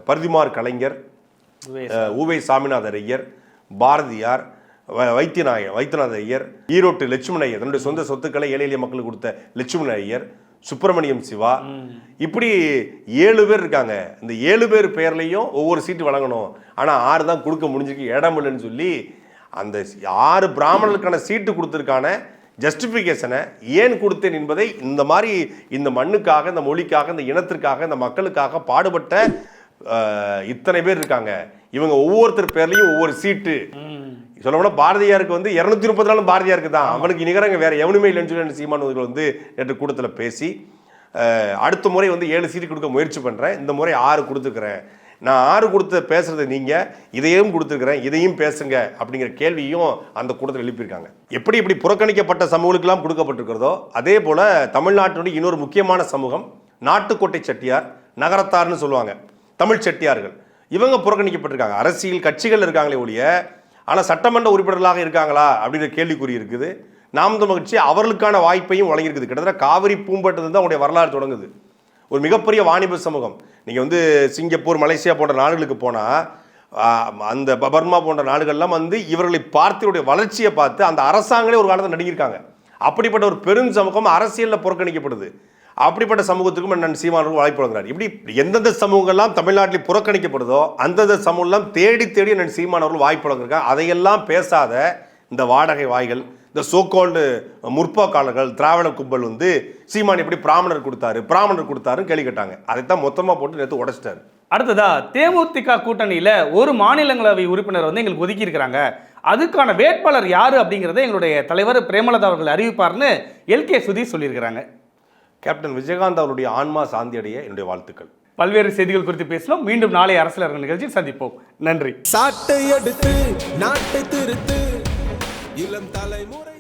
[SPEAKER 2] பரிதிமார் கலைஞர், ஊவை சாமிநாதர் ஐயர், பாரதியார், வைத்தியநாத ஐயர், ஈரோட்டு லட்சுமண ஐயர், தன்னுடைய சொந்த சொத்துக்களை ஏழை எளிய மக்களுக்கு கொடுத்த லட்சுமண ஐயர், சுப்பிரமணியம் சிவா, இப்படி 7 பேர் இருக்காங்க. இந்த 7 பேர் பெயர்லையும் ஒவ்வொரு சீட்டு வழங்கணும். ஆனால் 6 தான் கொடுக்க முடிஞ்சுக்கு இடம் இல்லைன்னு சொல்லி அந்த 6 பிராமணர்களுக்கான சீட்டு கொடுத்ததுக்கான ஜஸ்டிஃபிகேஷனை ஏன் கொடுத்தேன் என்பதை இந்த மாதிரி இந்த மண்ணுக்காக, இந்த மொழிக்காக, இந்த இனத்திற்காக, இந்த மக்களுக்காக பாடுபட்ட இத்தனை பேர் இருக்காங்க. இவங்க ஒவ்வொருத்தர் பேர்லையும் ஒவ்வொரு சீட்டு. சொல்லப்போனா பாரதியாருக்கு 234 பாரதியாருக்கு தான், அவனுக்கு நிகரங்க வேற எவனுமே இல்லைன்னு சொல்லி சீமான் நேற்று கூட்டத்தில் பேசி அடுத்த முறை 7 சீட்டு கொடுக்க முயற்சி பண்ணுறேன், இந்த முறை 6 கொடுத்துருக்குறேன், நான் 6 கொடுத்து பேசுறது நீங்கள் இதையும் கொடுத்துருக்குறேன், இதையும் பேசுங்க அப்படிங்கிற கேள்வியும் அந்த கூட்டத்தில் எழுப்பியிருக்காங்க. எப்படி புறக்கணிக்கப்பட்ட சமூகங்களுக்கெல்லாம் கொடுக்கப்பட்டிருக்கிறதோ அதே போல் தமிழ்நாட்டினுடைய இன்னொரு முக்கியமான சமூகம் நாட்டுக்கோட்டை செட்டியார், நகரத்தார்னு சொல்லுவாங்க, தமிழ் செட்டியார்கள். இவங்க புறக்கணிக்கப்பட்டிருக்காங்க. அரசியல் கட்சிகள் இருக்காங்களே ஒழிய, ஆனால் சட்டமன்ற உறுப்பினர்களாக இருக்காங்களா அப்படிங்கிற கேள்விக்குறி இருக்குது. நாம் தமிழ் கட்சி அவர்களுக்கான வாய்ப்பையும் வழங்கியிருக்குது. கிட்டத்தட்ட காவிரி பூம்பட்டு தான் அவருடைய வரலாறு தொடங்குது. ஒரு மிகப்பெரிய வாணிப சமூகம். நீங்கள் சிங்கப்பூர், மலேசியா போன்ற நாடுகளுக்கு போனால், அந்த பர்மா போன்ற நாடுகள்லாம் இவர்களை பார்த்து வளர்ச்சியை பார்த்து அந்த அரசாங்களே ஒரு காலத்தில் நடுங்கியிருக்காங்க. அப்படிப்பட்ட ஒரு பெரும் சமூகம் அரசியலில் புறக்கணிக்கப்படுது. அப்படிப்பட்ட சமூகத்துக்கும் சீமானவர்கள் வாய்ப்பு வழங்குறாரு. இப்படி எந்தெந்த சமூகங்கள்லாம் தமிழ்நாட்டில் புறக்கணிக்கப்படுதோ அந்தந்த சமூகம்லாம் தேடி சீமானவர்கள் வாய்ப்பு வழங்கிருக்காங்க. அதையெல்லாம் பேசாத இந்த வாடகை வாய்கள், இந்த சோகோல்டு முற்போக்காளர்கள், திராவிட கும்பல் சீமான் எப்படி பிராமணர் கொடுத்தாருன்னு கேள்வி கேட்டாங்க. அதைத்தான் மொத்தமாக போட்டு நேற்று உடைச்சிட்டாரு.
[SPEAKER 1] அடுத்ததா தேமுதிக கூட்டணியில் ஒரு மாநிலங்களவை உறுப்பினர் எங்களுக்கு ஒதுக்கி இருக்கிறாங்க, அதுக்கான வேட்பாளர் யாரு அப்படிங்கிறத எங்களுடைய தலைவர் பிரேமலதா அவர்கள் அறிவிப்பார்னு எல்கே சுதீர் சொல்லியிருக்கிறாங்க.
[SPEAKER 2] கேப்டன் விஜயகாந்த் அவருடைய ஆன்மா சாந்தி அடைய என்னுடைய வாழ்த்துக்கள்.
[SPEAKER 1] பல்வேறு செய்திகள் குறித்து பேசலாம். மீண்டும் நாளை அரசியல் அரங்க நிகழ்ச்சியில் சந்திப்போம். நன்றி.
[SPEAKER 4] சாட்டை எடுத்து நாட்டை திருத்து இளம் தலைமுறை.